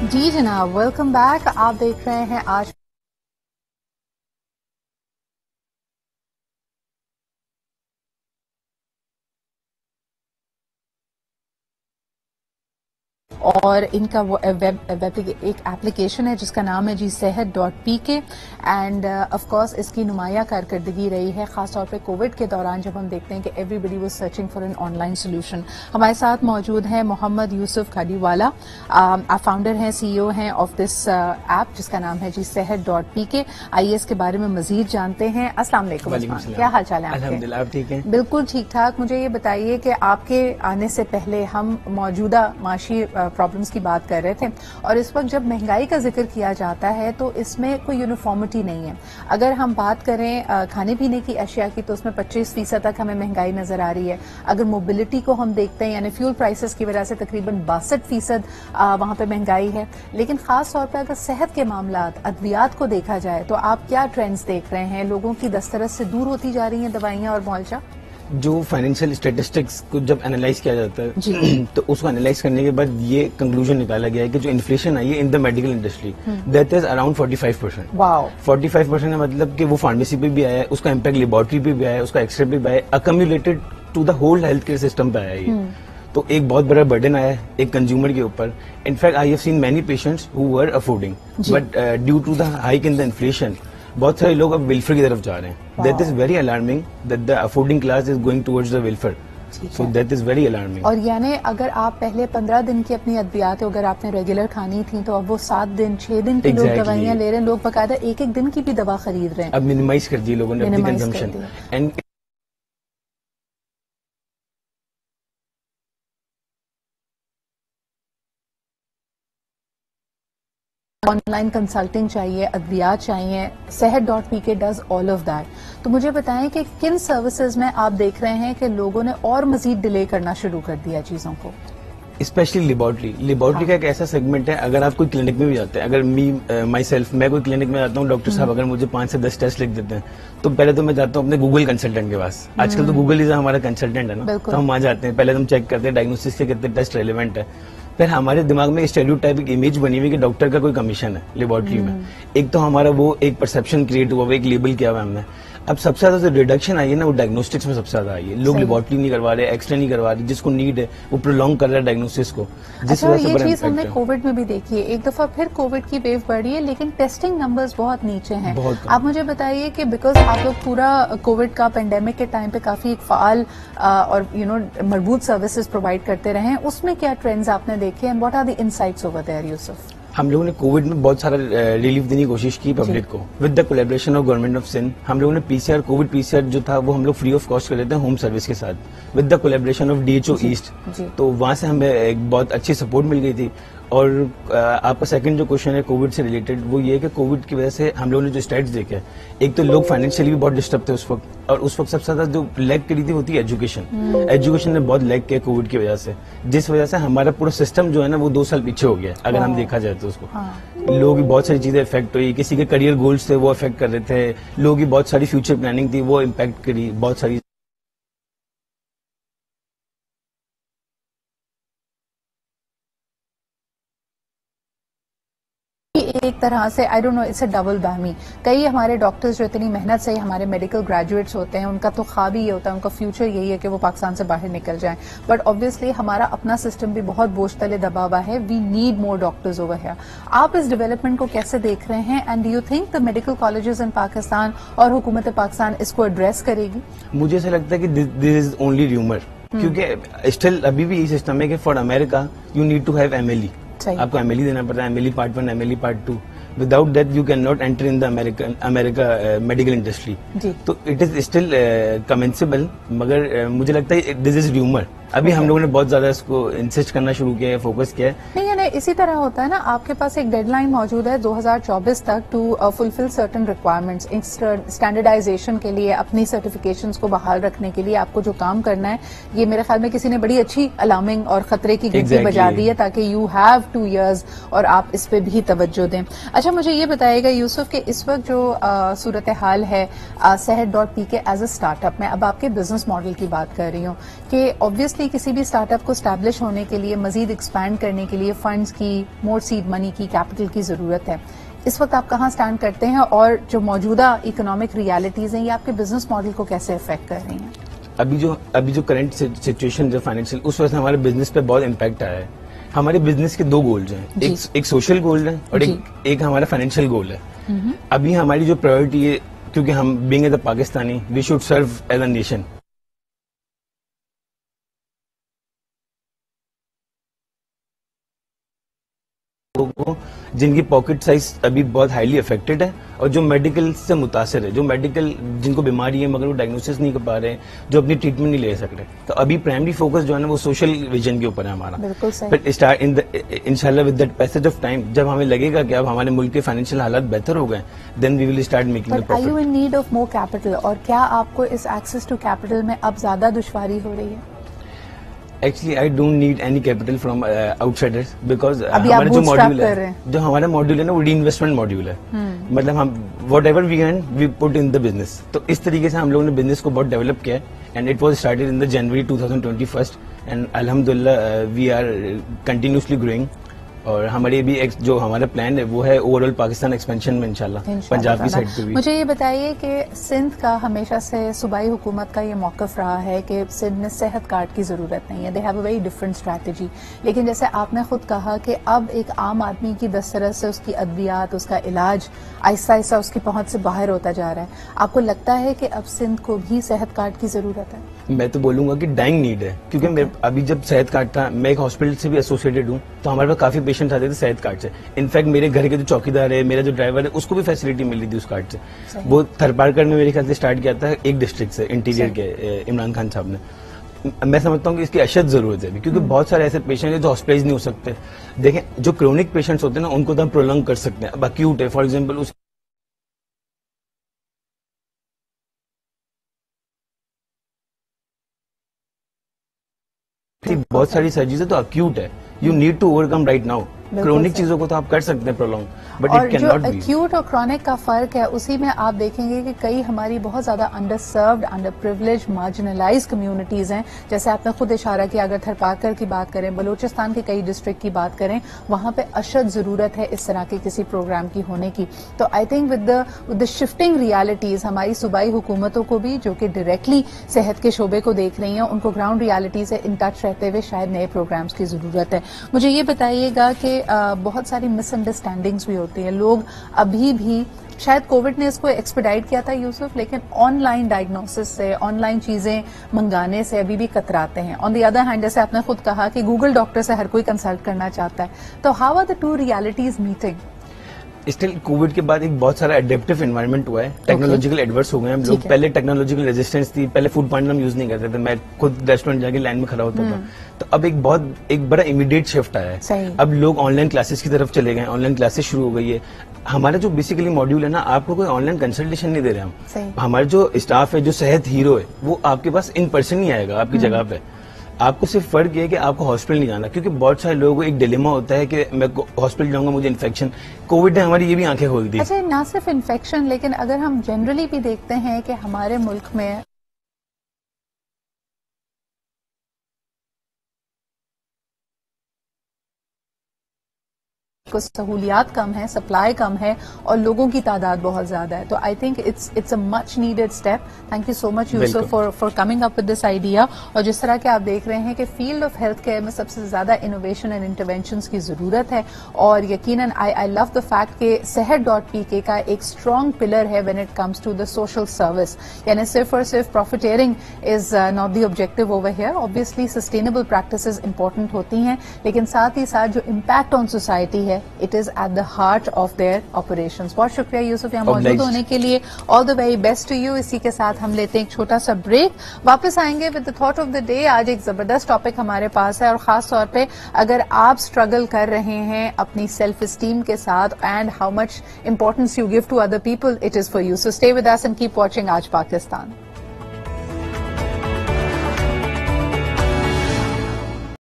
जी जनाब, welcome back. आप देख रहे हैं आज और इनका वो एक एप्लीकेशन है जिसका नाम है जी sehat.pk एंड ऑफ कोर्स इसकी नुमाया कारकर्दगी रही है खासतौर पे कोविड के दौरान जब हम देखते हैं कि everybody was searching for an online solution. हमारे साथ मौजूद हैं मोहम्मद यूसुफ खाडीवाला, आप फाउंडर हैं, सीईओ हैं ऑफ दिस ऐप जिसका नाम है जी sehat.pk। आइए इसके बारे में मजीद जानते हैं। अस्सलाम वालेकुम, क्या हाल चाल है आपके? अल्हम्दुलिल्लाह, आप ठीक हैं? बिल्कुल ठीक ठाक। मुझे ये बताइए कि आपके आने से पहले हम मौजूदा माशी प्रॉब्लम्स की बात कर रहे थे और इस वक्त जब महंगाई का जिक्र किया जाता है तो इसमें कोई यूनिफॉर्मिटी नहीं है। अगर हम बात करें खाने पीने की अशिया की तो उसमें 25% तक हमें महंगाई नजर आ रही है। अगर मोबिलिटी को हम देखते हैं यानी फ्यूल प्राइसेस की वजह से तकरीबन 62% वहां पे महंगाई है। लेकिन खास तौर पर अगर सेहत के मामला अद्वियात को देखा जाए तो आप क्या ट्रेंड्स देख रहे हैं? लोगों की दस्तरस से दूर होती जा रही हैं दवाइयां और मुआवजा? जो फाइनेंशियल स्टेटिस्टिक्स को जब एनालाइज किया जाता है तो उसको एनालाइज करने के बाद ये कंक्लूजन निकाला गया है कि जो इन्फ्लेशन आई है in the medical industry that is around 45%। Wow, 45% का मतलब कि वो फार्मेसी पे भी आया है, उसका इम्पैक्ट लेबोरेटरी पे भी आया है, उसका एक्सरे पे भी आया है, accumulated to the whole health care system पे आया है ये। तो एक बहुत बड़ा बर्डन आया है एक कंज्यूमर के ऊपर। In fact I have seen many patients who were affording but due to the hike in the inflation बहुत सारे लोग अब वेलफेयर की तरफ जा रहे हैं। That is very alarming that the affording class is going towards the welfare, so that is very alarming. और यानी अगर आप पहले 15 दिन की अपनी अद्वियात अगर आपने रेगुलर खानी थी तो अब वो 7 दिन 6 दिन की लोग दवाइयां ले रहे हैं। लोग बकायदा एक दिन की भी दवा खरीद रहे हैं। अब मिनिमाइज कर दिए लोगों ने अपनी कंजम्पशन एंड ऑनलाइन कंसल्टिंग चाहिए, अद्वियात चाहिए। sehat.pk does all of that. तो मुझे बताएं कि किन सर्विसेज में आप देख रहे हैं कि लोगों ने और मजीद डिले करना शुरू कर दिया चीजों को? स्पेशली लेबोरेटरी का एक ऐसा सेगमेंट है, अगर आप कोई क्लिनिक में भी जाते हैं, अगर मैं कोई क्लिनिक में जाता हूँ, डॉक्टर साहब अगर मुझे 5 से 10 टेस्ट लिख देते हैं तो पहले तो मैं जाता हूँ अपने गूगल कंसल्टेंट के पास। आजकल तो गूगल ही हमारा कंसल्टेंट है ना, तो हम वहां जाते हैं, पहले हम चेक करते हैं डायग्नोसिस के कितने टेस्ट रेलिवेंट है। फिर हमारे दिमाग में स्टेरियोटाइपिक इमेज बनी हुई कि डॉक्टर का कोई कमीशन है लेबोरेटरी में। एक तो हमारा वो एक परसेप्शन क्रिएट हुआ, एक लेबल किया हुआ हमने। अब सबसे ज्यादा जो रिडक्शन आई है ना वो डायग्नोस्टिक्स में सबसे ज्यादा आई है। लोग लेबोरेटरी नहीं करवा रहे, एक्सरे नहीं करवा रहे, जिसको नीड है वो प्रोलॉन्ग कर रहा है डायग्नोसिस को। अच्छा, ये चीज हमने कोविड में भी देखी है। एक दफा फिर कोविड की वेव बढ़ी है लेकिन टेस्टिंग नंबर्स बहुत नीचे हैं। आप मुझे बताइए कि बिकॉज आप लोग पूरा कोविड का पेंडेमिक के टाइम पे काफी एक फाल और मजबूत सर्विसेज प्रोवाइड करते रहे हैं, उसमें क्या ट्रेंड्स आपने देखे and what are the insights over there Yusuf? हम लोगों ने कोविड में बहुत सारा रिलीफ देने की कोशिश की पब्लिक को with the collaboration of government of Sindh. हम लोगों ने पीसीआर कोविड पीसीआर जो था वो हम लोग फ्री ऑफ कॉस्ट कर देते हैं होम सर्विस के साथ with the collaboration of DHO east. तो वहां से हमें एक बहुत अच्छी सपोर्ट मिल गई थी। और आपका सेकंड जो क्वेश्चन है कोविड से रिलेटेड, वो ये है कि कोविड की वजह से हम लोगों ने जो स्टैट्स देखे, एक तो लोग फाइनेंशियली भी बहुत डिस्टर्ब थे उस वक्त, और उस वक्त सबसे ज्यादा जो लैग करी थी वो थी एजुकेशन। एजुकेशन ने बहुत लैग किया कोविड की वजह से, जिस वजह से हमारा पूरा सिस्टम जो है ना वो 2 साल पीछे हो गया अगर हम देखा जाए तो उसको। लोगों की बहुत सारी चीजें इफेक्ट हुई, किसी के करियर गोल्स थे वो इफेक्ट कर रहे थे, लोगों की बहुत सारी फ्यूचर प्लानिंग थी वो इम्पैक्ट करी बहुत सारी। एक तरह से I don't know, it's a double whammy. कई हमारे डॉक्टर्स जो इतनी मेहनत से हमारे मेडिकल ग्रेजुएट्स होते हैं उनका तो ख्वाब ही ये होता है, उनका फ्यूचर यही है कि वो पाकिस्तान से बाहर निकल जाएं। बट ऑब्वियसली हमारा अपना सिस्टम भी बहुत बोझ तले दबा हुआ है। We need more doctors over here. आप इस डेवलपमेंट को कैसे देख रहे हैं and do you think the medical colleges in Pakistan और हुकूमत पाकिस्तान इसको एड्रेस करेगी? मुझे ऐसा लगता है कि दिस इज ओनली र्यूमर, क्योंकि स्टिल अभी भी यही सिस्टम है कि for America you need to have MLE. आपको एमएलई देना पड़ता है, MLE part 1, MLE part 2। Without that you can not enter in the America medical industry. तो इट इज स्टिल कमेंसेबल, मगर मुझे लगता है दिस इज र्यूमर। अभी हम लोगों ने बहुत ज्यादा इसको इंसिस्ट करना शुरू किया है, फोकस किया है। नहीं है ना, इसी तरह होता है ना, आपके पास एक डेडलाइन मौजूद है 2024 तक to fulfil certain requirements. Standardisation के लिए, अपनी सर्टिफिकेशंस को बहाल रखने के लिए आपको जो काम करना है, ये मेरे ख्याल में किसी ने बड़ी अच्छी अलार्मिंग और खतरे की घंटी बजा दी है ताकि यू हैव 2 years और आप इस पे भी तवज्जो दें। अच्छा, मुझे ये बताइएगा यूसुफ कि इस वक्त जो सूरत हाल है sehat.pk एज अ स्टार्टअप में, अब आपके बिजनेस मॉडल की बात कर रही हूँ कि ऑब्वियसली किसी भी स्टार्टअप को स्टैब्लिश होने के लिए, मजीद एक्सपैंड करने के लिए फंड्स फंड्स की, मोर सीड मनी की, कैपिटल की जरूरत है। इस वक्त आप कहाँ स्टैंड करते हैं और जो मौजूदा इकोनॉमिक रियलिटीज हैं ये आपके बिजनेस मॉडल को कैसे अफेक्ट कर रही हैं? अभी जो करंट सिचुएशन जो फाइनेंशियल, उस वजह से हमारे बिजनेस पे बहुत इम्पैक्ट आया है। हमारे बिजनेस के दो गोल्स हैं, एक सोशल गोल है और एक हमारा फाइनेंशियल गोल है। अभी हमारी जो प्रायोरिटी है, क्योंकि हम being as a Pakistani we should serve as a nation. लोगों जिनकी पॉकेट साइज अभी बहुत हाईली अफेक्टेड है और जो मेडिकल से मुतासर है, जो मेडिकल जिनको बीमारी है मगर वो डायग्नोसिस नहीं कर पा रहे हैं, जो अपनी ट्रीटमेंट नहीं ले सक रहे, तो अभी प्राइमरी फोकस जो है ना वो सोशल विजन के ऊपर है हमारा। बिल्कुल सही। फिर स्टार्ट इंशाल्लाह with that passage of time, जब हमें लगेगा कि अब हमारे मुल्क के फाइनेंशियल हालात बेहतर हो गए, then we will start making the profit. Are you in need of more capital, और क्या आपको इस एक्सेस टू कैपिटल में अब ज्यादा दुश्वारी हो रही है? Actually I don't need any capital from outsiders, because हमारा जो मॉड्यूल है, जो हमारा मॉड्यूल है ना वो री इन्वेस्टमेंट मॉड्यूल है। मतलब हम whatever we earn we put in the business. तो इस तरीके से हम लोगों ने बिजनेस को बहुत डेवलप किया है and it was started in the January 2021 and अल्हम्दुलिल्लाह वी आर कंटिन्यूसली ग्रोइंग। और हमारी भी जो हमारा प्लान है वो है ओवरऑल पाकिस्तान एक्सपेंशन में इंशाल्लाह पंजाब की साइड पे भी। मुझे ये बताइए कि सिंध का हमेशा से सूबाई हुकूमत का ये मौकफ रहा है कि सिंध में सेहत कार्ड की जरूरत नहीं है, they have a very different strategy. लेकिन जैसे आपने खुद कहा कि अब एक आम आदमी की दस्तरस से उसकी अद्वियात, उसका इलाज आहिस्ता आहिस्ता उसकी पहुंच से बाहर होता जा रहा है। आपको लगता है कि अब सिंध को भी सेहत कार्ड की जरूरत है? मैं तो बोलूंगा कि डाइंग नीड है, क्योंकि अभी जब सेहत कार्ड था, मैं एक हॉस्पिटल से भी एसोसिएटेड हूँ, तो हमारे पास काफी पेशेंट आते थे सेहत कार्ड से। इनफैक्ट मेरे घर के जो चौकीदार है, मेरा जो ड्राइवर है, उसको भी फैसिलिटी मिल रही थी उस कार्ड से। वो थरपारकर में मेरे ख्याल से स्टार्ट किया था एक डिस्ट्रिक्ट से, इंटीरियर के इमरान खान साहब ने। मैं समझता हूँ कि इसकी अशद जरूरत है क्योंकि बहुत सारे ऐसे पेशेंट हैं जो हॉस्पिटलाइज नहीं हो सकते। देखें, जो क्रोनिक पेशेंट्स होते हैं ना उनको तो हम प्रोलॉन्ग कर सकते हैं। अब अक्यूट है फॉर एग्जाम्पल, उस बहुत सारी सर्जरीज है तो अक्यूट है, you need to overcome right now. Chronic चीजों को तो आप कर सकते हैं prolong, but it can not be. Acute और क्रॉनिक का फर्क है, उसी में आप देखेंगे कि कई हमारी बहुत ज्यादा under served, under privilege, marginalise communities हैं। जैसे आपने खुद इशारा किया, अगर थरपारकर की बात करें, बलूचिस्तान के कई डिस्ट्रिक्ट की बात करें, वहां पे अशद जरूरत है इस तरह के किसी प्रोग्राम की होने की। तो I think with the shifting realities, हमारी सूबाई हुकूमतों को भी जो कि डायरेक्टली सेहत के शोबे को देख रही हैं, उनको ग्राउंड रियलिटी से इन टच रहते हुए शायद नए प्रोग्राम्स की जरूरत है। मुझे ये बताइएगा कि बहुत सारी मिसअंडरस्टैंडिंग्स भी होती हैं। लोग अभी भी, शायद कोविड ने इसको एक्सपेडाइट किया था यूसुफ, लेकिन ऑनलाइन डायग्नोसिस से, ऑनलाइन चीजें मंगाने से अभी भी कतराते हैं। ऑन द अदर हैंड, जैसे आपने खुद कहा कि गूगल डॉक्टर से हर कोई कंसल्ट करना चाहता है, तो how are the two realities meeting? Still covid के बाद एक बहुत सारा एडेप्टिव एनवायरनमेंट हुआ है, टेक्नोलॉजिकल एडवर्स हो गए हम लोग। पहले टेक्नोलॉजिकल रेजिस्टेंस थी, पहले फूड पांडा हम यूज नहीं करते थे, मैं खुद रेस्टोरेंट जाके लाइन में खड़ा होता था। तो अब एक बड़ा इमीडिएट शिफ्ट आया है। अब लोग ऑनलाइन क्लासेस की तरफ चले गए, ऑनलाइन क्लासेस शुरू हो गई है। हमारा जो बेसिकली मॉड्यूल है ना, आपको कोई ऑनलाइन कंसल्टेशन नहीं दे रहे हम। हमारे जो स्टाफ है, जो सेहत हीरो है, वो आपके पास इन पर्सन ही आएगा आपकी जगह पे। आपको सिर्फ फर्क ये है कि आपको हॉस्पिटल नहीं जाना, क्योंकि बहुत सारे लोगों को एक डिलेमा होता है कि मैं हॉस्पिटल जाऊंगा, मुझे इन्फेक्शन। कोविड ने हमारी ये भी आंखें खोल दी। अच्छा, ना सिर्फ इन्फेक्शन, लेकिन अगर हम जनरली भी देखते हैं कि हमारे मुल्क में सहूलियात कम है, सप्लाई कम है और लोगों की तादाद बहुत ज्यादा है। तो I think it's a much needed step. Thank you so much Yusuf for coming up with this idea. और जिस तरह के आप देख रहे हैं कि फील्ड ऑफ हेल्थ केयर में सबसे ज्यादा इनोवेशन एंड इंटरवेंशंस की जरूरत है, और यकीनन आई लव द फैक्ट कि sehat.pk का एक स्ट्रॉन्ग पिलर है when it comes to the social service. यानी सिर्फ और सिर्फ profiteering is not the objective over here. Obviously sustainable practices important होती हैं, लेकिन साथ ही साथ जो इम्पैक्ट ऑन सोसाइटी है, it is at the heart of their operations. बहुत शुक्रिया यूसुफ यहाँ मौजूद होने के लिए। All the very best to you. इसी के साथ हम लेते हैं एक छोटा सा ब्रेक, वापस आएंगे with the thought of the day. आज एक जबरदस्त टॉपिक हमारे पास है, और खास तौर पे अगर आप स्ट्रगल कर रहे हैं अपनी सेल्फ एस्टीम के साथ, and how much importance you give to other people, it is for you. So stay with us and keep watching Aaj Pakistan.